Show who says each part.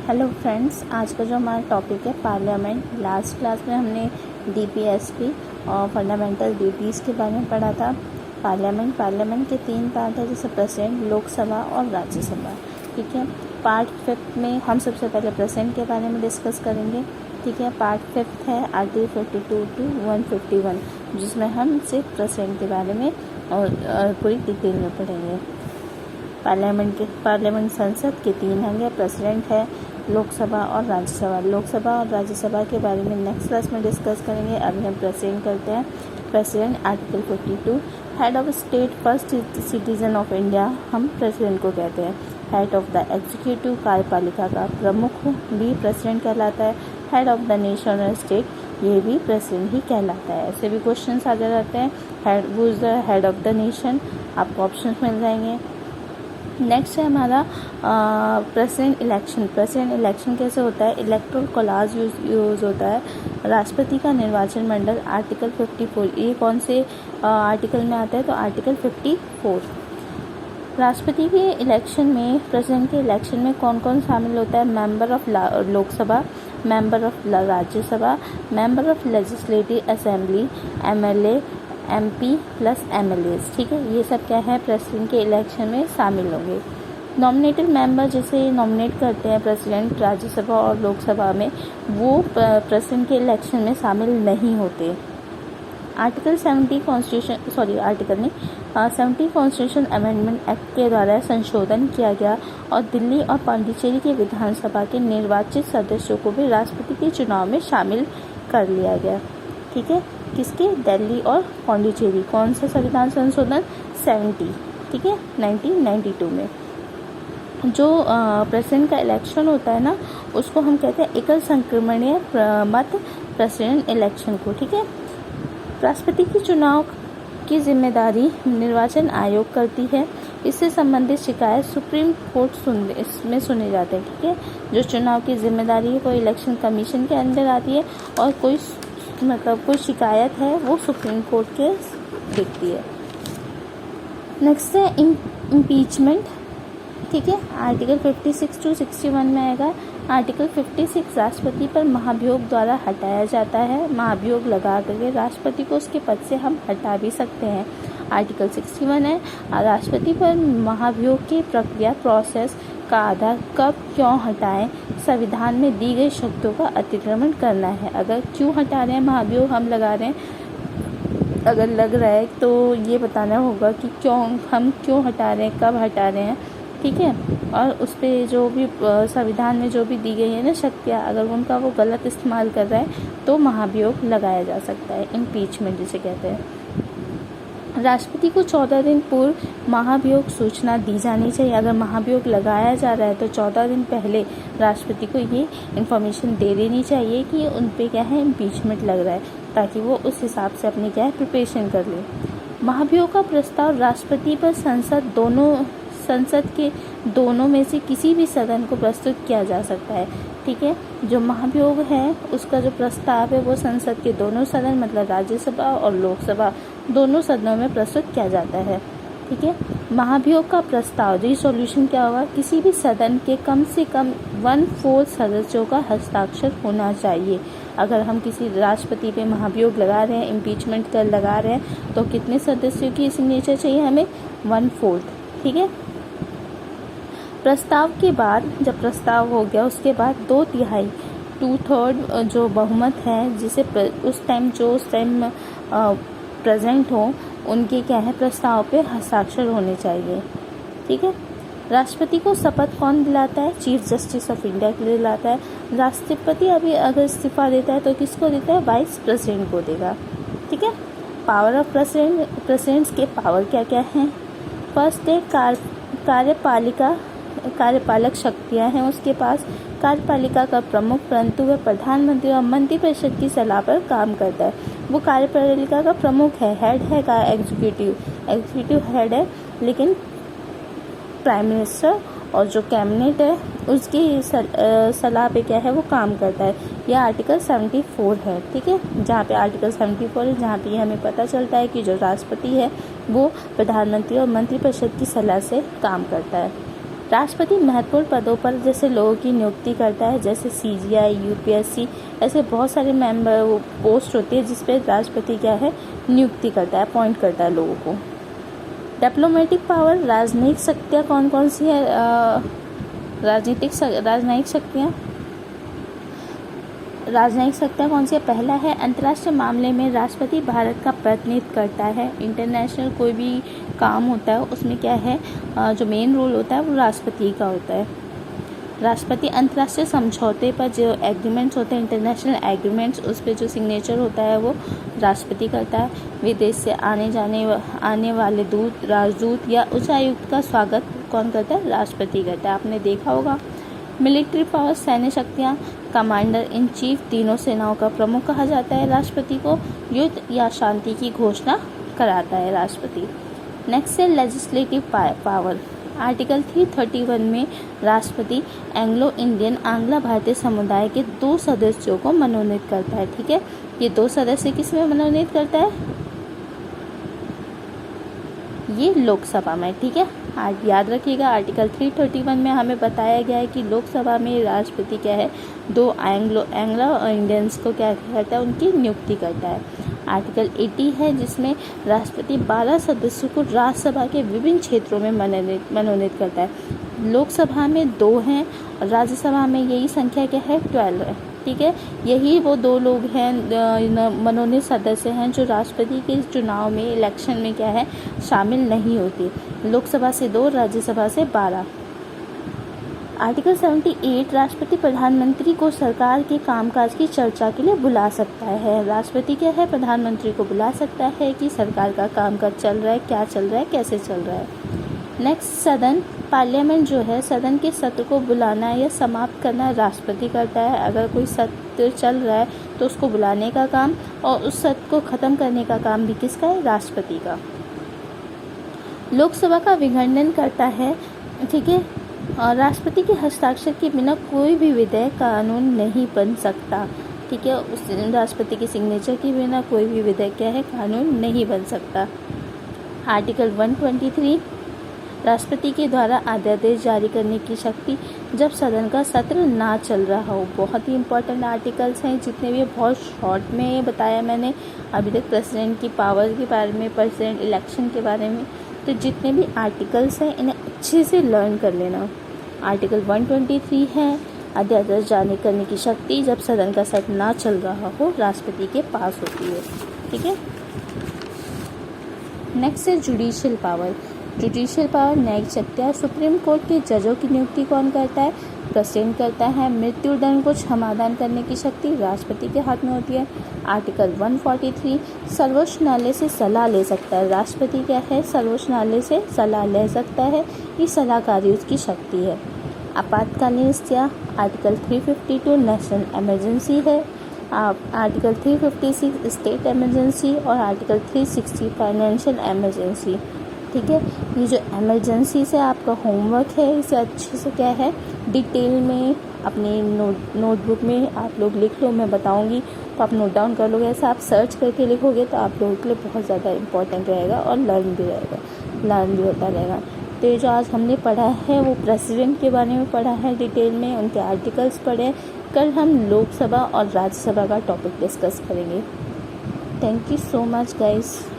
Speaker 1: Hello friends, आज का जो हमारा टॉपिक है पार्लियामेंट। लास्ट क्लास में हमने डीपीएसपी और फंडामेंटल ड्यूटीज़ के बारे में पढ़ा था। पार्लियामेंट के 3 पार्ट है, जैसे प्रेसिडेंट, लोकसभा और राज्यसभा। ठीक है, पार्ट 5 में हम सबसे पहले प्रेसिडेंट के बारे में डिस्कस करेंगे। ठीक है, पार्ट 5 है आर्टिकल 52 to 151, जिसमें हम सिर्फ प्रेसिडेंट के बारे में और पूरी डिटेल में पढ़ेंगे। पार्लियामेंट संसद के 3 अंग है, प्रेसिडेंट है, लोकसभा और राज्यसभा। लोकसभा और राज्यसभा के बारे में नेक्स्ट क्लास में डिस्कस करेंगे। अभी हम प्रेसिडेंट करते हैं। President article 52, head of state, first citizen of India, हम प्रेसिडेंट को कहते हैं। हेड ऑफ द एग्जीक्यूटिव, कार्यपालिका का प्रमुख भी प्रेसिडेंट कहलाता है। हेड ऑफ द नेशन और स्टेट, ये भी प्रेसिडेंट ही कहलाता है। ऐसे भी क्वेश्चन आ जाते हैं। Who is the head of the nation, आपको ऑप्शन मिल जाएंगे। नेक्स्ट है हमारा प्रेसिडेंट इलेक्शन। प्रेसिडेंट इलेक्शन कैसे होता है? इलेक्टोरल कॉलेज यूज़ होता है। राष्ट्रपति का निर्वाचन मंडल, आर्टिकल 54, ये कौन से आर्टिकल में आता है? तो आर्टिकल 54। राष्ट्रपति के इलेक्शन में, प्रेसिडेंट के इलेक्शन में कौन कौन शामिल होता है? Member of Lok Sabha, member of Rajya Sabha, member of legislative assembly, MLA, MP plus MLAs. ठीक है, ये सब क्या है? प्रेसिडेंट के इलेक्शन में शामिल होंगे। नॉमिनेटेड मेंबर, जैसे नॉमिनेट करते हैं प्रेसिडेंट राज्यसभा और लोकसभा में, वो प्रेसिडेंट के इलेक्शन में शामिल नहीं होते। आर्टिकल 70 कॉन्स्टिट्यूशन अमेंडमेंट एक्ट के द्वारा संशोधन किया गया और दिल्ली और पांडिचेरी के विधानसभा के निर्वाचित सदस्यों को भी राष्ट्रपति के चुनाव में शामिल कर लिया गया। ठीक है, किसके? दिल्ली और पांडिचेरी। कौन सा संविधान संशोधन? 70। ठीक है, 1992 में। जो प्रेसिडेंट का इलेक्शन होता है ना, उसको हम कहते हैं एकल संक्रमणीय मत प्रेसिडेंट इलेक्शन को। ठीक है, राष्ट्रपति के चुनाव की जिम्मेदारी निर्वाचन आयोग करती है। इससे संबंधित शिकायत सुप्रीम कोर्ट में सुने जाते हैं। ठीक है, जो चुनाव की जिम्मेदारी है वो इलेक्शन कमीशन के अंदर आती है और कोई शिकायत है वो सुप्रीम कोर्ट के देखती है। नेक्स्ट है इम्पीचमेंट। ठीक है, आर्टिकल 56 to 61 में आएगा। आर्टिकल 56 राष्ट्रपति पर महाभियोग द्वारा हटाया जाता है। महाभियोग लगा करके राष्ट्रपति को उसके पद से हम हटा भी सकते हैं। आर्टिकल 61 है राष्ट्रपति पर महाभियोग की प्रक्रिया, प्रोसेस का आधार, कब क्यों हटाएं, संविधान में दी गई शर्तों का अतिक्रमण करना है। अगर क्यों हटा रहे हैं महाभियोग हम लगा रहे हैं, अगर लग रहा है तो ये बताना होगा कि हम क्यों हटा रहे हैं, कब हटा रहे हैं। ठीक है, और उस पर जो भी संविधान में जो भी दी गई है ना शक्तियाँ, अगर उनका वो गलत इस्तेमाल कर रहा है तो महाभियोग लगाया जा सकता है, इम्पीचमेंट जिसे कहते हैं। राष्ट्रपति को 14 दिन पूर्व महाभियोग सूचना दी जानी चाहिए। अगर महाभियोग लगाया जा रहा है तो 14 दिन पहले राष्ट्रपति को ये इन्फॉर्मेशन दे देनी चाहिए कि उन पे क्या है, इम्पीचमेंट लग रहा है, ताकि वो उस हिसाब से अपनी क्या है प्रिपरेशन कर ले। महाभियोग का प्रस्ताव राष्ट्रपति पर संसद के दोनों में से किसी भी सदन को प्रस्तुत किया जा सकता है। ठीक है, जो महाभियोग है उसका जो प्रस्ताव है वो संसद के दोनों सदन, मतलब राज्यसभा और लोकसभा, दोनों सदनों में प्रस्तुत किया जाता है। ठीक है, महाभियोग का प्रस्ताव, रिसोल्यूशन क्या होगा? किसी भी सदन के कम से कम 1/4 सदस्यों का हस्ताक्षर होना चाहिए। अगर हम किसी राष्ट्रपति पे महाभियोग लगा रहे हैं, इम्पीचमेंट कर लगा रहे हैं, तो कितने सदस्यों की सिग्नेचर चाहिए हमें? 1/4। ठीक है, प्रस्ताव के बाद, जब प्रस्ताव हो गया उसके बाद 2/3 2/3 जो बहुमत है, जिसे उस टाइम प्रेजेंट हो, उनके क्या है प्रस्ताव पे हस्ताक्षर होने चाहिए। ठीक है, राष्ट्रपति को शपथ कौन दिलाता है? चीफ जस्टिस ऑफ इंडिया के लिए दिलाता है। राष्ट्रपति अभी अगर इस्तीफा देता है तो किसको देता है? वाइस प्रेसिडेंट को देगा। ठीक है, पावर ऑफ प्रेसिडेंट्स के पावर क्या क्या हैं? फर्स्ट है कार्यपालक शक्तियां हैं उसके पास। कार्यपालिका का प्रमुख, परंतु वह प्रधानमंत्री और मंत्रिपरिषद की सलाह पर काम करता है। वो कार्यपालिका का प्रमुख है, हेड है का एग्जीक्यूटिव हेड है, लेकिन प्राइम मिनिस्टर और जो कैबिनेट है उसकी सलाह पे क्या है वो काम करता है। यह आर्टिकल 74 है। ठीक है, जहाँ पे आर्टिकल 74 है, जहाँ पे हमें पता चलता है कि जो राष्ट्रपति है वो प्रधानमंत्री और मंत्रिपरिषद की सलाह से काम करता है। राष्ट्रपति महत्वपूर्ण पदों पर जैसे लोगों की नियुक्ति करता है, जैसे CGI, UPSC, ऐसे बहुत सारे मेंबर पोस्ट होती है जिस पे राष्ट्रपति क्या है, नियुक्ति करता है, अपॉइंट करता है लोगों को। डिप्लोमेटिक पावर, राजनयिक शक्तियाँ कौन कौन सी है? राजनयिक शक्तियाँ कौन सी है? पहला है अंतर्राष्ट्रीय मामले में राष्ट्रपति भारत का प्रतिनिधित्व करता है। इंटरनेशनल कोई भी काम होता है उसमें क्या है, जो मेन रोल होता है वो राष्ट्रपति का होता है। राष्ट्रपति अंतर्राष्ट्रीय समझौते पर जो एग्रीमेंट्स होते हैं, इंटरनेशनल एग्रीमेंट्स, उस पर जो सिग्नेचर होता है वो राष्ट्रपति करता है। विदेश से आने वाले दूत, राजदूत या उच्चायुक्त का स्वागत कौन करता है? राष्ट्रपति करता है। आपने देखा होगा। मिलिट्री पावर, सैन्य शक्तियाँ, कमांडर इन चीफ तीनों सेनाओं का प्रमुख कहा जाता है। राष्ट्रपति को युद्ध या शांति की घोषणा कराता है राष्ट्रपति। नेक्स्ट है लेजिस्लेटिव पावर। आर्टिकल 331 में राष्ट्रपति एंग्लो इंडियन, आंग्ला भारतीय समुदाय के 2 सदस्यों को मनोनीत करता है। ठीक है, ये 2 सदस्य किसमें मनोनीत करता है? ये लोकसभा में। ठीक है, आज याद रखिएगा आर्टिकल 331 में हमें बताया गया है कि लोकसभा में राष्ट्रपति क्या है, 2 एंग्लो इंडियंस को क्या करता है, उनकी नियुक्ति करता है। आर्टिकल 80 है जिसमें राष्ट्रपति 12 सदस्यों को राज्यसभा के विभिन्न क्षेत्रों में मनोनीत करता है। लोकसभा में 2 हैं और राज्यसभा में यही संख्या क्या है, 12 है। ठीक है, यही वो 2 लोग हैं मनोनीत सदस्य हैं जो राष्ट्रपति के चुनाव में, इलेक्शन में क्या है, शामिल नहीं होते। लोकसभा से 2, राज्यसभा से 12। आर्टिकल 78, राष्ट्रपति प्रधानमंत्री को सरकार के कामकाज की चर्चा के लिए बुला सकता है। राष्ट्रपति क्या है, प्रधानमंत्री को बुला सकता है कि सरकार का कामकाज चल रहा है, क्या चल रहा है, कैसे चल रहा है। नेक्स्ट, सदन, पार्लियामेंट जो है, सदन के सत्र को बुलाना या समाप्त करना राष्ट्रपति करता है। अगर कोई सत्र चल रहा है तो उसको बुलाने का काम और उस सत्र को ख़त्म करने का काम भी किसका है, राष्ट्रपति का। लोकसभा का विघटन करता है। ठीक है, और राष्ट्रपति के हस्ताक्षर के बिना कोई भी विधेयक कानून नहीं बन सकता। ठीक है, उस राष्ट्रपति के सिग्नेचर के बिना कोई भी विधेयक क्या है, कानून नहीं बन सकता। आर्टिकल 123, राष्ट्रपति के द्वारा अध्यादेश जारी करने की शक्ति जब सदन का सत्र ना चल रहा हो। बहुत ही इंपॉर्टेंट आर्टिकल्स हैं, जितने भी बहुत शॉर्ट में बताया मैंने अभी तक प्रेसिडेंट की पावर के बारे में, प्रेसिडेंट इलेक्शन के बारे में। तो जितने भी आर्टिकल्स हैं इन्हें अच्छे से लर्न कर लेना। आर्टिकल 123 है, अध्यादेश जारी करने की शक्ति जब सदन का सत्र ना चल रहा हो राष्ट्रपति के पास होती है। ठीक है, नेक्स्ट है जुडिशियल पावर। जुडिशियल पावर, न्यायिक शक्तियाँ, सुप्रीम कोर्ट के जजों की नियुक्ति कौन करता है, प्रेसिडेंट करता है। मृत्युदंड को क्षमादान करने की शक्ति राष्ट्रपति के हाथ में होती है। आर्टिकल 143, सर्वोच्च न्यायालय से सलाह ले सकता है। राष्ट्रपति क्या है, सर्वोच्च न्यायालय से सलाह ले सकता है, ये सलाहकारी उसकी शक्ति है। आपातकालीन स्थितियाँ, आर्टिकल 352 नेशनल इमरजेंसी है। आर्टिकल 356 स्टेट इमरजेंसी और आर्टिकल 360 फाइनेंशियल इमरजेंसी। ठीक है, ये जो इमरजेंसी से आपका होमवर्क है, इसे अच्छे से क्या है, डिटेल में अपनी नोटबुक में आप लोग लिख लो, मैं बताऊंगी तो आप नोट डाउन कर लोगे। ऐसा आप सर्च करके लिखोगे तो आप लोगों के लिए बहुत ज़्यादा इंपॉर्टेंट रहेगा और लर्न भी होता रहेगा। तो ये जो आज हमने पढ़ा है वो प्रेसिडेंट के बारे में पढ़ा है डिटेल में, उनके आर्टिकल्स पढ़े। कल हम लोकसभा और राज्यसभा का टॉपिक डिस्कस करेंगे। Thank you so much guys.